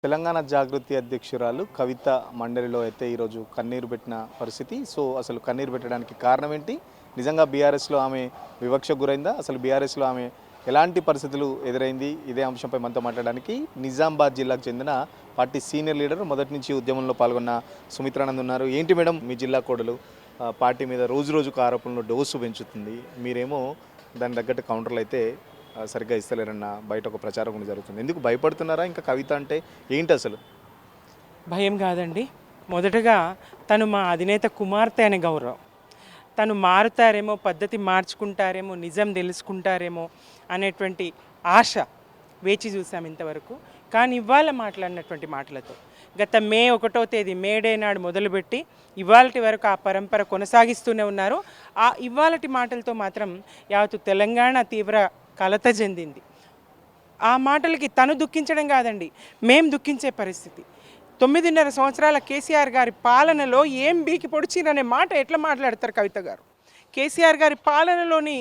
తెలంగాణ జాగృతి అధ్యక్షురాలు కవిత మండలిలో అయితే ఈరోజు కన్నీరు పెట్టిన పరిస్థితి. సో అసలు కన్నీరు పెట్టడానికి కారణం ఏంటి? నిజంగా బీఆర్ఎస్లో ఆమె వివక్షకు గురైందా? అసలు బీఆర్ఎస్లో ఆమె ఎలాంటి పరిస్థితులు ఎదురైంది? ఇదే అంశంపై మనతో మాట్లాడడానికి నిజామాబాద్ జిల్లాకు చెందిన పార్టీ సీనియర్ లీడర్, మొదటి నుంచి ఉద్యమంలో పాల్గొన్న సుమిత్రానంద్ ఉన్నారు. ఏంటి మేడం మీ జిల్లా కోడలు పార్టీ మీద రోజు రోజుకు ఆరోపణలు డోసు పెంచుతుంది, మీరేమో దాని తగ్గట్టు కౌంటర్లు అయితే సరిగ్గా ఇస్తలేరన్న బయట ఒక ప్రచారం కూడా జరుగుతుంది. ఎందుకు భయపడుతున్నారా? ఇంకా కవిత అంటే ఏంటి అసలు? భయం కాదండి. మొదటగా తను మా అధినేత కుమార్తె అనే గౌరవం. తను మారుతారేమో, పద్ధతి మార్చుకుంటారేమో, నిజం తెలుసుకుంటారేమో అనేటువంటి ఆశ వేచి చూసాం ఇంతవరకు. కానీ ఇవాళ మాట్లాడినటువంటి మాటలతో గత మే 1వ తేదీ మేడే నాడు మొదలుపెట్టి ఇవాళటి వరకు ఆ పరంపర కొనసాగిస్తూనే ఉన్నారు. ఆ ఇవాళటి మాటలతో మాత్రం యావత్తు తెలంగాణ తీవ్ర కలత చెందింది. ఆ మాటలకి తను దుఃఖించడం కాదండి, మేం దుఃఖించే పరిస్థితి. 9.5 సంవత్సరాల కేసీఆర్ గారి పాలనలో ఏం బీకి పొడిచిననే మాట ఎట్లా మాట్లాడతారు కవిత గారు? కేసీఆర్ గారి పాలనలోని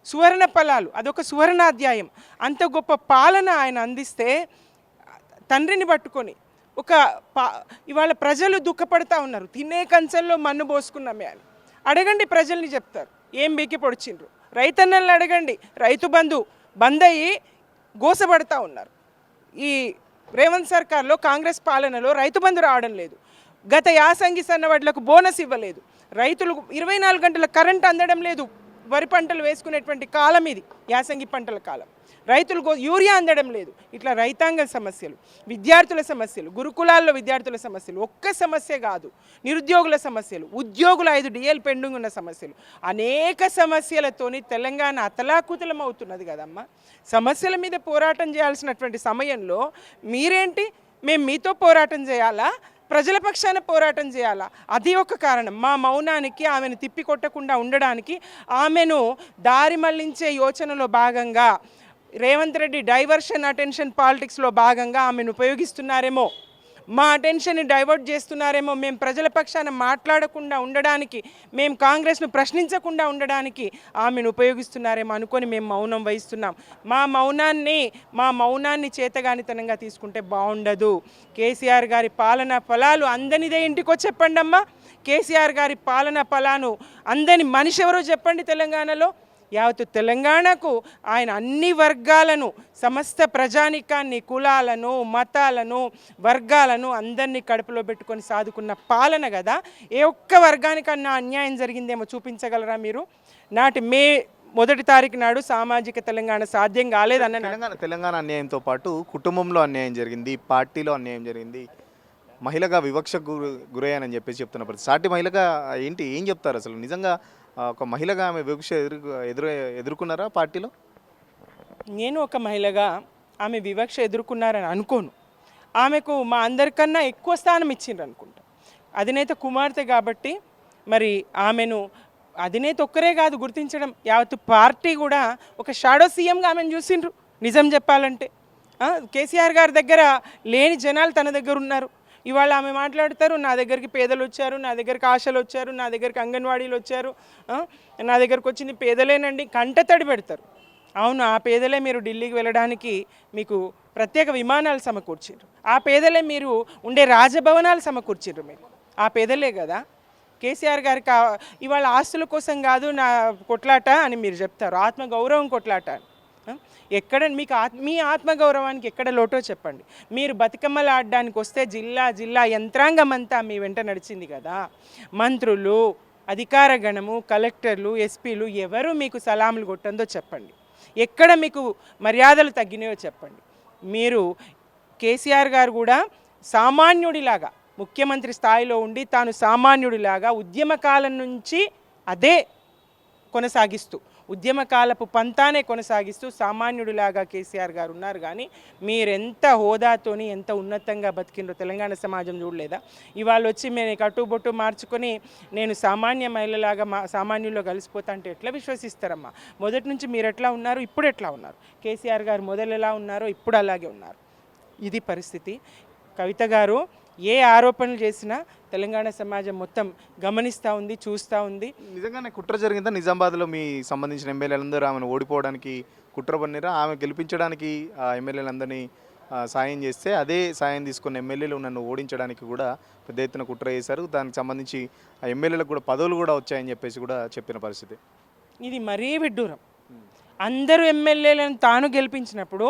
సువర్ణ ఫలాలు, అదొక సువర్ణాధ్యాయం. అంత గొప్ప పాలన ఆయన అందిస్తే తండ్రిని పట్టుకొని ఇవాళ ప్రజలు దుఃఖపడతా ఉన్నారు. తినే కంచంలో మన్ను పోసుకున్నామే అని అడగండి, ప్రజల్ని చెప్తారు ఏం బీకి పొడిచిండ్రు. రైతన్నల్ని అడగండి, రైతు బంద్ అయ్యి గోసపడతా ఉన్నారు. ఈ రేవంత్ సర్కార్లో, కాంగ్రెస్ పాలనలో రైతు బంధు రావడం లేదు. గత యాసంగి సన్నవడ్లకు బోనస్ ఇవ్వలేదు. రైతులు 24 గంటల కరెంట్ అందడం లేదు. వరి పంటలు వేసుకునేటువంటి కాలం ఇది, యాసంగి పంటల కాలం. రైతులకు యూరియా అందడం లేదు. ఇట్లా రైతాంగ సమస్యలు, విద్యార్థుల సమస్యలు, గురుకులాల్లో విద్యార్థుల సమస్యలు ఒక్క సమస్య కాదు, నిరుద్యోగుల సమస్యలు, ఉద్యోగుల 5 DL పెండింగ్ ఉన్న సమస్యలు, అనేక సమస్యలతోని తెలంగాణ అతలాకుతలం అవుతున్నది కదమ్మా. సమస్యల మీద పోరాటం చేయాల్సినటువంటి సమయంలో మీరేంటి, మేము మీతో పోరాటం చేయాలా, ప్రజల పక్షాన పోరాటం చేయాలా? అది ఒక కారణం. మా మౌనానికి, ఆమెను తిప్పికొట్టకుండా ఉండడానికి, ఆమెను దారి మళ్లించే యోచనలో భాగంగా రేవంత్ రెడ్డి డైవర్షన్ అటెన్షన్ పాలిటిక్స్లో భాగంగా ఆమెను ఉపయోగిస్తున్నారేమో, మా అటెన్షన్ని డైవర్ట్ చేస్తున్నారేమో, మేము ప్రజల పక్షాన మాట్లాడకుండా ఉండడానికి, మేము కాంగ్రెస్ను ప్రశ్నించకుండా ఉండడానికి ఆమెను ఉపయోగిస్తున్నారేమో అనుకొని మేము మౌనం వహిస్తున్నాం. మా మౌనాన్ని చేతగానితనంగా తీసుకుంటే బాగుండదు. కేసీఆర్ గారి పాలనా ఫలాలు అందనిదే ఇంటికో చెప్పండి అమ్మా. కేసీఆర్ గారి పాలనా ఫలాను అందని మనిషి ఎవరో చెప్పండి. తెలంగాణలో యావత్తు తెలంగాణకు ఆయన అన్ని వర్గాలను, సమస్త ప్రజానికాన్ని, కులాలను, మతాలను, వర్గాలను అందరినీ కడుపులో పెట్టుకొని సాదుకున్న పాలన కదా. ఏ ఒక్క వర్గానికన్నా అన్యాయం జరిగిందేమో చూపించగలరా మీరు? నాటి మే 1వ తారీఖు నాడు సామాజిక తెలంగాణ సాధ్యం కాలేదన్న తెలంగాణ అన్యాయంతో పాటు కుటుంబంలో అన్యాయం జరిగింది, పార్టీలో అన్యాయం జరిగింది, మహిళగా వివక్షకు గురయ్యానని చెప్పేసి చెప్తున్న పరిస్థితి. సాటి మహిళగా ఏం చెప్తారు అసలు? నిజంగా ఒక మహిళగా ఆమె వివక్ష ఎదుర్కొన్నారా పార్టీలో? నేను ఒక మహిళగా ఆమె వివక్ష ఎదుర్కొన్నారని అనుకోను. ఆమెకు మా అందరికన్నా ఎక్కువ స్థానం ఇచ్చిండ్రు అనుకుంటా. అధినేత కుమార్తె కాబట్టి మరి ఆమెను అధినేత ఒక్కరే కాదు గుర్తించడం, యావత్తు పార్టీ కూడా ఒక షాడో సీఎంగా ఆమెను చూసిండ్రు. నిజం చెప్పాలంటే కేసీఆర్ గారి దగ్గర లేని జనాలు తన దగ్గర ఉన్నారు. ఇవాళ ఆమె మాట్లాడతారు, నా దగ్గరికి పేదలు వచ్చారు, నా దగ్గరికి ఆశలు వచ్చారు, నా దగ్గరికి అంగన్వాడీలు వచ్చారు, నా దగ్గరకు వచ్చింది పేదలేనండి, కంటతడి పెడతారు. అవును, ఆ పేదలే మీరు ఢిల్లీకి వెళ్ళడానికి మీకు ప్రత్యేక విమానాలు సమకూర్చారు. ఆ పేదలే మీరు ఉండే రాజభవనాలు సమకూర్చారు. మీకు ఆ పేదలే కదా. కేసీఆర్ గారికి ఇవాళ ఆస్తుల కోసం కాదు నా కొట్లాట అని మీరు చెప్తారు, ఆత్మగౌరవం కొట్లాట. ఎక్కడ మీకు మీ ఆత్మగౌరవానికి ఎక్కడ లోటో చెప్పండి. మీరు బతుకమ్మలు ఆడడానికి వస్తే జిల్లా యంత్రాంగం అంతా మీ వెంట నడిచింది కదా. మంత్రులు, అధికార గణము, కలెక్టర్లు, ఎస్పీలు ఎవరు మీకు సలాములు కొట్టందో చెప్పండి. ఎక్కడ మీకు మర్యాదలు తగ్గినాయో చెప్పండి. మీరు కేసీఆర్ గారు కూడా సామాన్యుడిలాగా ముఖ్యమంత్రి స్థాయిలో ఉండి తాను సామాన్యుడిలాగా ఉద్యమకాలం నుంచి అదే కొనసాగిస్తూ, ఉద్యమకాలపు పంతానే కొనసాగిస్తూ సామాన్యుడిలాగా కేసీఆర్ గారు ఉన్నారు. కానీ మీరెంత హోదాతోని ఎంత ఉన్నతంగా బతికిండ్రో తెలంగాణ సమాజం చూడలేదా? ఇవాళ వచ్చి నేను కట్టుబొట్టు మార్చుకొని నేను సామాన్య మహిళలాగా సామాన్యుల్లో కలిసిపోతా అంటే ఎట్లా విశ్వసిస్తారమ్మా? మొదటి నుంచి మీరు ఎట్లా ఉన్నారు, ఇప్పుడు ఎట్లా ఉన్నారు? కేసీఆర్ గారు మొదలు ఎలా ఉన్నారో ఇప్పుడు అలాగే ఉన్నారు. ఇది పరిస్థితి. కవిత గారు ఏ ఆరోపణలు చేసినా తెలంగాణ సమాజం మొత్తం గమనిస్తూ ఉంది, చూస్తూ ఉంది. నిజంగానే కుట్ర జరిగిందా? నిజామాబాద్లో మీ సంబంధించిన ఎమ్మెల్యేలందరూ ఆమెను ఓడిపోవడానికి కుట్ర పన్నిరా? ఆమె గెలిపించడానికి ఆ ఎమ్మెల్యేలందరినీ సాయం చేస్తే అదే సాయం తీసుకున్న ఎమ్మెల్యేలు నన్ను ఓడించడానికి కూడా పెద్ద ఎత్తున కుట్ర చేశారు. దానికి సంబంధించి ఆ ఎమ్మెల్యేలకు కూడా పదవులు కూడా వచ్చాయని చెప్పేసి కూడా చెప్పిన పరిస్థితి. ఇది మరీ విడ్డూరం. అందరూ ఎమ్మెల్యేలను తాను గెలిపించినప్పుడు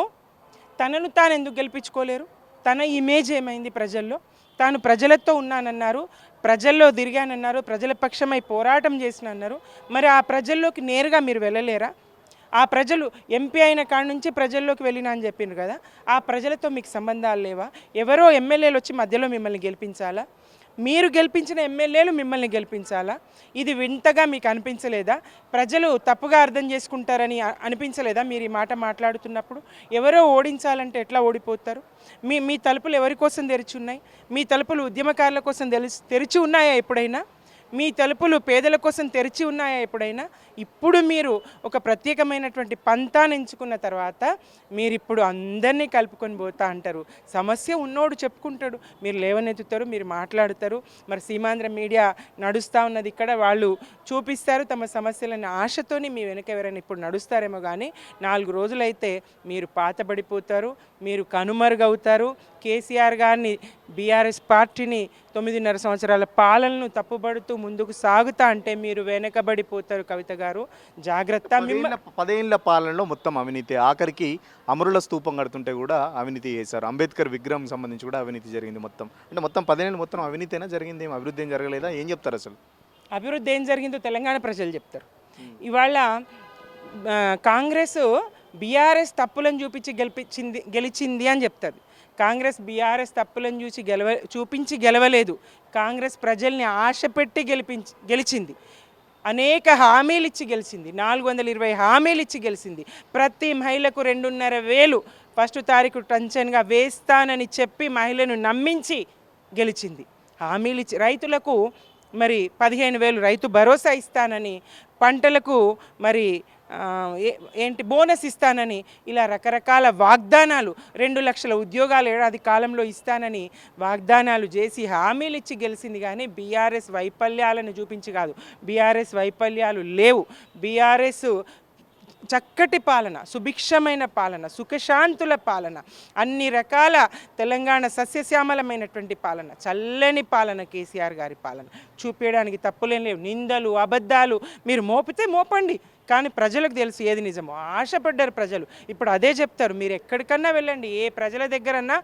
తనను తాను ఎందుకు గెలిపించుకోలేరు? తన ఇమేజ్ ఏమైంది ప్రజల్లో? తాను ప్రజలతో ఉన్నానన్నారు, ప్రజల్లో తిరిగానన్నారు, ప్రజల పక్షమై పోరాటం చేసినన్నారు. మరి ఆ ప్రజల్లోకి నేరుగా మీరు వెళ్ళలేరా? ఆ ప్రజలు ఎంపీ అయిన కాడి నుంచి ప్రజల్లోకి వెళ్ళినా అని చెప్పిండ్రు కదా, ఆ ప్రజలతో మీకు సంబంధాలు లేవా? ఎవరో ఎమ్మెల్యేలు వచ్చి మధ్యలో మిమ్మల్ని గెలిపించాలా? మీరు గెలిపించిన ఎమ్మెల్యేలు మిమ్మల్ని గెలిపించాలా? ఇది వింతగా మీకు అనిపించలేదా? ప్రజలు తప్పుగా అర్థం చేసుకుంటారని అనిపించలేదా మీరు ఈ మాట మాట్లాడుతున్నప్పుడు? ఎవరో ఓడించాలంటే ఎట్లా ఓడిపోతారు? మీ తలుపులు ఎవరి కోసం తెరిచి ఉన్నాయి? మీ తలుపులు ఉద్యమకారుల కోసం తెరిచి ఉన్నాయా ఎప్పుడైనా? మీ తలుపులు పేదల కోసం తెరిచి ఉన్నాయా ఎప్పుడైనా? ఇప్పుడు మీరు ఒక ప్రత్యేకమైనటువంటి పంతాన్ని ఎంచుకున్న తర్వాత మీరు ఇప్పుడు అందరినీ కలుపుకొని పోతా అంటారు. సమస్య ఉన్నోడు చెప్పుకుంటాడు, మీరు లేవనెత్తుతారు, మీరు మాట్లాడతారు. మరి సీమాంధ్ర మీడియా నడుస్తూ ఉన్నది ఇక్కడ, వాళ్ళు చూపిస్తారు తమ సమస్యలని. ఆశతోని మీ వెనక ఎవరైనా ఇప్పుడు నడుస్తారేమో కానీ 4 రోజులైతే మీరు పాతబడిపోతారు, మీరు కనుమరుగవుతారు. కేసీఆర్ గారిని, బీఆర్ఎస్ పార్టీని 9.5 సంవత్సరాల పాలనను తప్పుబడుతూ ముందుకు సాగుతా అంటే మీరు వెనకబడిపోతారు. కవిత గారు జాగ్రత్త. 10 ఏళ్ల పాలనలో మొత్తం అవినీతి, ఆఖరికి అమరుల స్తూపం కడుతుంటే కూడా అవినీతి చేశారు. అంబేద్కర్ విగ్రహం సంబంధించి కూడా అవినీతి జరిగింది. మొత్తం 10 ఏళ్ళు మొత్తం అవినీతినా జరిగింది? ఏం అభివృద్ధి ఏం జరగలేదా? ఏం చెప్తారు అసలు? అభివృద్ధి ఏం జరిగిందో తెలంగాణ ప్రజలు చెప్తారు. ఇవాళ కాంగ్రెస్ బీఆర్ఎస్ తప్పులను చూపించి గెలిచింది అని చెప్తుంది. కాంగ్రెస్ బీఆర్ఎస్ తప్పులను చూపించి గెలవలేదు. కాంగ్రెస్ ప్రజల్ని ఆశ పెట్టి గెలిచింది. అనేక హామీలు ఇచ్చి గెలిచింది. 420 హామీలు ఇచ్చి గెలిచింది. ప్రతి మహిళకు 2,500 ఫస్ట్ తారీఖు టెన్షన్గా వేస్తానని చెప్పి మహిళను నమ్మించి గెలిచింది. హామీలు ఇచ్చి రైతులకు మరి 15,000 రైతు భరోసా ఇస్తానని, పంటలకు మరి బోనస్ ఇస్తానని, ఇలా రకరకాల వాగ్దానాలు, 2 లక్షల ఉద్యోగాలు ఏడాది కాలంలో ఇస్తానని వాగ్దానాలు చేసి హామీలు ఇచ్చి గెలిచింది. కానీ బీఆర్ఎస్ వైఫల్యాలను చూపించి కాదు. బీఆర్ఎస్ వైఫల్యాలు లేవు. బీఆర్ఎస్ చక్కటి పాలన, సుభిక్షమైన పాలన, సుఖశాంతుల పాలన, అన్ని రకాల తెలంగాణ సస్యశ్యామలమైనటువంటి పాలన, చల్లని పాలన కేసీఆర్ గారి పాలన. చూపించడానికి తప్పులేం లేవు. నిందలు, అబద్ధాలు మీరు మోపితే మోపండి, కానీ ప్రజలకు తెలుసు ఏది నిజమో. ఆశపడ్డారు ప్రజలు. ఇప్పుడు అదే చెప్తారు. మీరు ఎక్కడికన్నా వెళ్ళండి, ఏ ప్రజల దగ్గరన్నా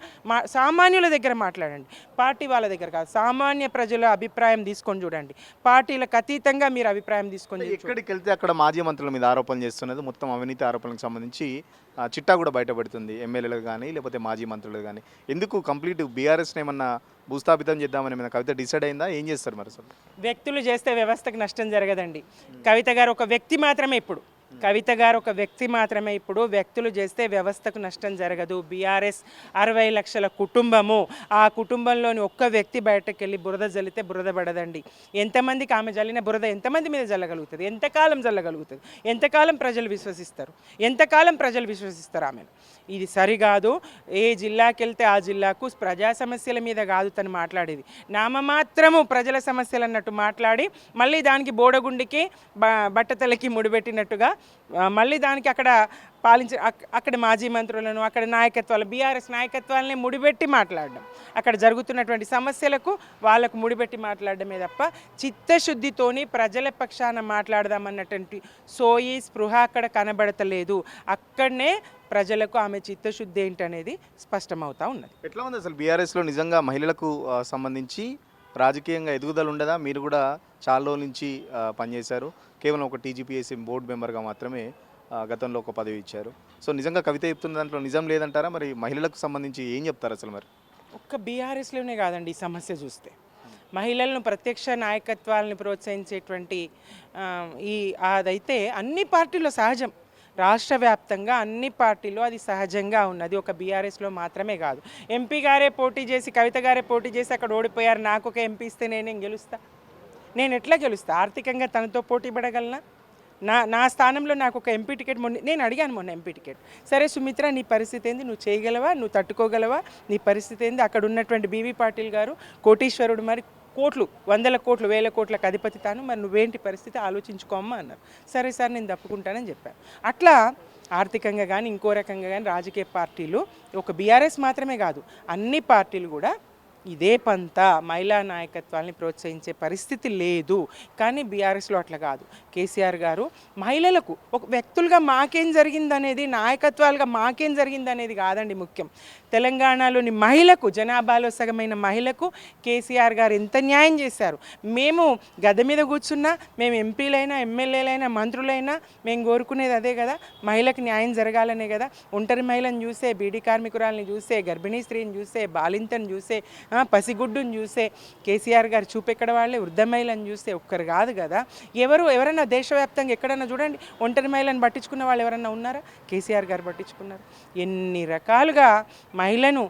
సామాన్యుల దగ్గర మాట్లాడండి, పార్టీ వాళ్ళ దగ్గర కాదు. సామాన్య ప్రజల అభిప్రాయం తీసుకొని చూడండి. పార్టీలకు అతీతంగా మీరు అభిప్రాయం తీసుకొని ఎక్కడికి వెళ్తే అక్కడ మాజీ మంత్రుల మీద ఆరోపణలు చేస్తున్నది, మొత్తం అవినీతి ఆరోపణలకు సంబంధించి చిట్టా కూడా బయటపడుతుంది. ఎమ్మెల్యేలకు కానీ లేకపోతే మాజీ మంత్రులకు కానీ. ఎందుకు కంప్లీట్ బీఆర్ఎస్ని ఏమన్నా భూస్థాపితం చేద్దామని ఏమైనా కవిత డిసైడ్ అయిందా? ఏం చేస్తారు మరి అసలు? వ్యక్తులు చేస్తే వ్యవస్థకు నష్టం జరగదండి. కవిత గారు ఒక వ్యక్తి మాత్రమే ఇప్పుడు. వ్యక్తులు చేస్తే వ్యవస్థకు నష్టం జరగదు. బీఆర్ఎస్ 60 లక్షల కుటుంబము. ఆ కుటుంబంలోని ఒక్క వ్యక్తి బయటకు వెళ్ళి బురద జల్లితే బురద పడదండి. ఎంతమందికి ఆమె జల్లిన బురద ఎంతమంది మీద జల్లగలుగుతుంది? ఎంతకాలం జల్లగలుగుతుంది? ఎంతకాలం ప్రజలు విశ్వసిస్తారు ఆమెను? ఇది సరికాదు. ఏ జిల్లాకి వెళ్తే ఆ జిల్లాకు ప్రజా సమస్యల మీద కాదు తను మాట్లాడేది, నామమాత్రము ప్రజల సమస్యలు అన్నట్టు మాట్లాడి మళ్ళీ దానికి బోడగుండికి బట్టతలకి ముడిపెట్టినట్టుగా మళ్ళీ దానికి అక్కడ మాజీ మంత్రులను, అక్కడ నాయకత్వాలు, బీఆర్ఎస్ నాయకత్వాలనే ముడిపెట్టి మాట్లాడడం, అక్కడ జరుగుతున్నటువంటి సమస్యలకు వాళ్ళకు ముడిపెట్టి మాట్లాడడమే తప్ప చిత్తశుద్ధితోని ప్రజల పక్షాన మాట్లాడదామన్నటువంటి సోయి స్పృహ అక్కడ కనబడతలేదు. అక్కడనే ప్రజలకు ఆమె చిత్తశుద్ధి ఏంటనేది స్పష్టమవుతా ఉన్నది. ఎట్లా ఉంది అసలు బీఆర్ఎస్లో నిజంగా మహిళలకు సంబంధించి రాజకీయంగా ఎదుగుదల ఉండదా? మీరు కూడా చాలా రోజుల నుంచి పనిచేశారు. కేవలం ఒక టీజీపీఎస్సీ బోర్డు మెంబర్గా మాత్రమే గతంలో ఒక పదవి ఇచ్చారు. సో నిజంగా కవిత చెప్తున్న దాంట్లో నిజం లేదంటారా? మరి మహిళలకు సంబంధించి ఏం చెప్తారు అసలు? మరి ఒక్క బీఆర్ఎస్లోనే కాదండి ఈ సమస్య చూస్తే, మహిళలను ప్రత్యక్ష నాయకత్వాలను ప్రోత్సహించేటువంటి అదైతే అన్ని పార్టీల్లో సహజం. రాష్ట్ర వ్యాప్తంగా అన్ని పార్టీలు అది సహజంగా ఉన్నది. ఒక బీఆర్ఎస్లో మాత్రమే కాదు. ఎంపీ గారే పోటీ చేసి, కవిత గారే పోటీ చేసి అక్కడ ఓడిపోయారు. నాకు ఒక ఎంపీ ఇస్తే నేనేం గెలుస్తా? నేను ఎట్లా గెలుస్తా? ఆర్థికంగా తనతో పోటీ పడగలనా? నా స్థానంలో నాకు ఒక ఎంపీ టికెట్ నేను అడిగాను మొన్న ఎంపీ టికెట్. సరే సుమిత్ర, నీ పరిస్థితి ఏంది? నువ్వు చేయగలవా? నువ్వు తట్టుకోగలవా? నీ పరిస్థితి ఏంది? అక్కడ ఉన్నటువంటి బీవీ పాటిల్ గారు కోటీశ్వరుడు, మరి కోట్లు, 100 కోట్లు, 1000 కోట్లకు అధిపతి తాను, మరి నువ్వేంటి పరిస్థితి ఆలోచించుకోమ్మా అన్నారు. సరే సార్ నేను తప్పుకుంటానని చెప్పాను. అట్లా ఆర్థికంగా కానీ ఇంకో రకంగా కానీ రాజకీయ పార్టీలు, ఒక బీఆర్ఎస్ మాత్రమే కాదు అన్ని పార్టీలు కూడా ఇదే పంత మహిళా నాయకత్వాన్ని ప్రోత్సహించే పరిస్థితి లేదు. కానీ బీఆర్ఎస్లో అట్లా కాదు. కేసీఆర్ గారు మహిళలకు ఒక వ్యక్తులుగా మాకేం జరిగిందనేది, నాయకత్వాలుగా మాకేం జరిగిందనేది కాదండి ముఖ్యం. తెలంగాణలోని మహిళకు, జనాభాలో సగమైన మహిళకు కేసీఆర్ గారు ఎంత న్యాయం చేశారు. మేము గద్దె మీద కూర్చున్నా, మేము ఎంపీలైనా ఎమ్మెల్యేలైనా మంత్రులైనా మేము కోరుకునేది అదే కదా, మహిళకు న్యాయం జరగాలనే కదా. ఒంటరి మహిళను చూసే, బీడీ కార్మికురాలని చూసే, గర్భిణీ స్త్రీని చూసే, బాలింతను చూసే, పసిగుడ్డును చూసే కేసీఆర్ గారు చూపెక్కడ వాళ్ళే, వృద్ధ మహిళను చూస్తే ఒక్కరు కాదు కదా. ఎవరైనా దేశవ్యాప్తంగా ఎక్కడన్నా చూడండి ఒంటరి మహిళను పట్టించుకున్న వాళ్ళు ఎవరన్నా ఉన్నారా? కేసీఆర్ గారు పట్టించుకున్నారు. ఎన్ని రకాలుగా మహిళను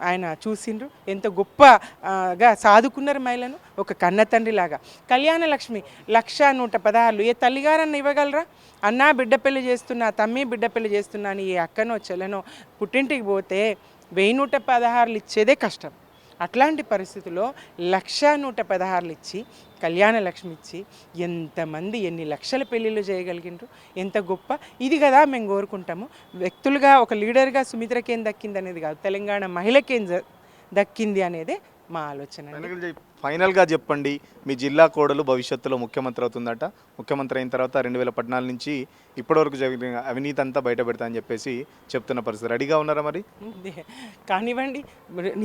ఆయన చూసిండ్రు, ఎంత గొప్పగా సాదుకున్నారు మహిళను, ఒక కన్న తండ్రిలాగా. కళ్యాణ లక్ష్మి 1,116 ఏ తల్లిగారన్న ఇవ్వగలరా? అన్నా బిడ్డ పెళ్లి చేస్తున్నా, తమ్మి బిడ్డ పెళ్లి చేస్తున్నా అని ఏ అక్కనో చెల్లెనో పుట్టింటికి పోతే 1,116 ఇచ్చేదే కష్టం. అట్లాంటి పరిస్థితుల్లో 1,116 ఇచ్చి, కళ్యాణ లక్ష్మి ఇచ్చి ఎంతమంది ఎన్ని లక్షల పెళ్ళిళ్ళు చేయగలిగినారు. ఎంత గొప్ప ఇది కదా మేము కోరుకుంటాము. వ్యక్తులుగా ఒక లీడర్గా సుమిత్రకేం దక్కింది అనేది కాదు, తెలంగాణ మహిళకేం దక్కింది అనేదే మా ఆలోచన. ఫైనల్గా చెప్పండి, మీ జిల్లా కోడలు భవిష్యత్తులో ముఖ్యమంత్రి అవుతుందట. ముఖ్యమంత్రి అయిన తర్వాత 2014 నుంచి ఇప్పటివరకు జరిగిన అవినీతి అంతా బయట పెడతా అని చెప్పేసి చెప్తున్న పరిస్థితి. రెడీగా ఉన్నారా మరి? కానివ్వండి,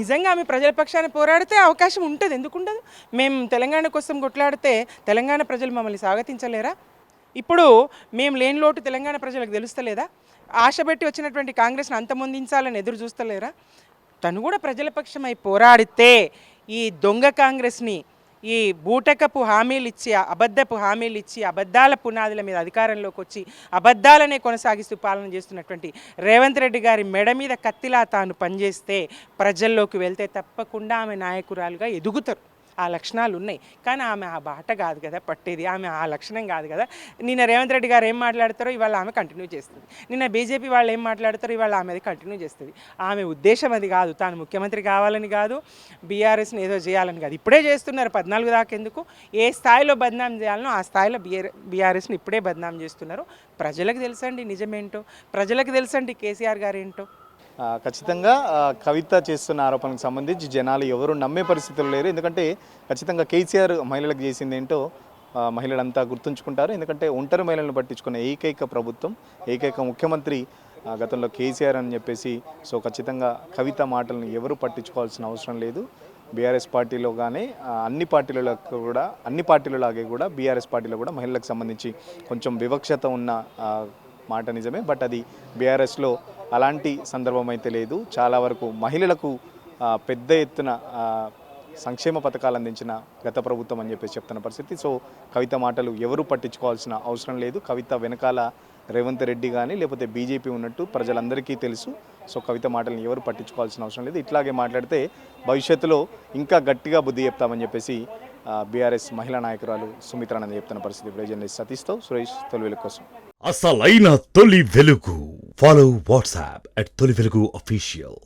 నిజంగా ఆమె ప్రజల పక్షాన పోరాడితే అవకాశం ఉంటుంది, ఎందుకు ఉండదు? మేము తెలంగాణ కోసం కొట్లాడితే తెలంగాణ ప్రజలు మమ్మల్ని స్వాగతించలేరా? ఇప్పుడు మేము లేని లోటు తెలంగాణ ప్రజలకు తెలుస్తలేదా? ఆశ పెట్టి వచ్చినటువంటి కాంగ్రెస్ని అంతమొందించాలని ఎదురు చూస్తలేరా? తను కూడా ప్రజల పక్షమై పోరాడితే ఈ దొంగ కాంగ్రెస్ని, ఈ బూటకపు హామీలు ఇచ్చి, అబద్ధపు హామీలు ఇచ్చి, అబద్ధాల పునాదుల మీద అధికారంలోకి వచ్చి అబద్ధాలనే కొనసాగిస్తూ పాలన చేస్తున్నటువంటి రేవంత్ రెడ్డి గారి మెడ మీద కత్తిలా తాను పనిచేస్తే ప్రజల్లోకి వెళ్తే తప్పకుండా ఆమె నాయకురాలుగా ఎదుగుతారు. ఆ లక్షణాలు ఉన్నాయి. కానీ ఆమె ఆ బాట కాదు కదా పట్టేది, ఆమె ఆ లక్షణం కాదు కదా. నిన్న రేవంత్ రెడ్డి గారు ఏం మాట్లాడతారో ఇవాళ ఆమె కంటిన్యూ చేస్తుంది, నిన్న బీజేపీ వాళ్ళు ఏం మాట్లాడతారో ఇవాళ ఆమె అది కంటిన్యూ చేస్తుంది. ఆమె ఉద్దేశం అది కాదు, తాను ముఖ్యమంత్రి కావాలని కాదు, బీఆర్ఎస్ని ఏదో చేయాలని కాదు. ఇప్పుడే చేస్తున్నారు, 14 దాకా ఎందుకు? ఏ స్థాయిలో బద్నాం చేయాలనో ఆ స్థాయిలో బీఆర్ఎస్ని ఇప్పుడే బద్నాం చేస్తున్నారు. ప్రజలకు తెలుసండి నిజమేంటో, ప్రజలకు తెలుసండి కేసీఆర్ గారు ఏంటో. ఖచ్చితంగా కవిత చేస్తున్న ఆరోపణకు సంబంధించి జనాలు ఎవరు నమ్మే పరిస్థితులు లేరు. ఎందుకంటే ఖచ్చితంగా కేసీఆర్ మహిళలకు చేసింది ఏంటో మహిళలంతా గుర్తుంచుకుంటారు. ఎందుకంటే ఒంటరి మహిళలను పట్టించుకున్న ఏకైక ప్రభుత్వం, ఏకైక ముఖ్యమంత్రి గతంలో కేసీఆర్ అని చెప్పేసి. సో ఖచ్చితంగా కవిత మాటలను ఎవరు పట్టించుకోవాల్సిన అవసరం లేదు. బీఆర్ఎస్ పార్టీలో కానీ అన్ని పార్టీలలాగే కూడా బీఆర్ఎస్ పార్టీలో కూడా మహిళలకు సంబంధించి కొంచెం వివక్షత ఉన్న మాట నిజమే. బట్ అది బీఆర్ఎస్లో అలాంటి సందర్భం అయితే లేదు. చాలా వరకు మహిళలకు పెద్ద ఎత్తున సంక్షేమ పథకాలు అందించిన గత ప్రభుత్వం అని చెప్పేసి చెప్తున్న పరిస్థితి. సో కవిత మాటలు ఎవరు పట్టించుకోవాల్సిన అవసరం లేదు. కవిత వెనకాల రేవంత్ రెడ్డి కానీ లేకపోతే బీజేపీ ఉన్నట్టు ప్రజలందరికీ తెలుసు. సో కవిత మాటలను ఎవరు పట్టించుకోవాల్సిన అవసరం లేదు. ఇట్లాగే మాట్లాడితే భవిష్యత్తులో ఇంకా గట్టిగా బుద్ధి చెప్తామని చెప్పేసి బీఆర్ఎస్ మహిళా నాయకురాలు సుమిత్రానంద చెప్తున్న పరిస్థితి. ఇప్పుడు జర్నలిస్ట్ సతీష్తో సురేష్, తొలి వెలుగు కోసం. అసలైన తొలి వెలుగు. ఫాలో వాట్సాప్ @తొలి వెలుగు అఫీషియల్.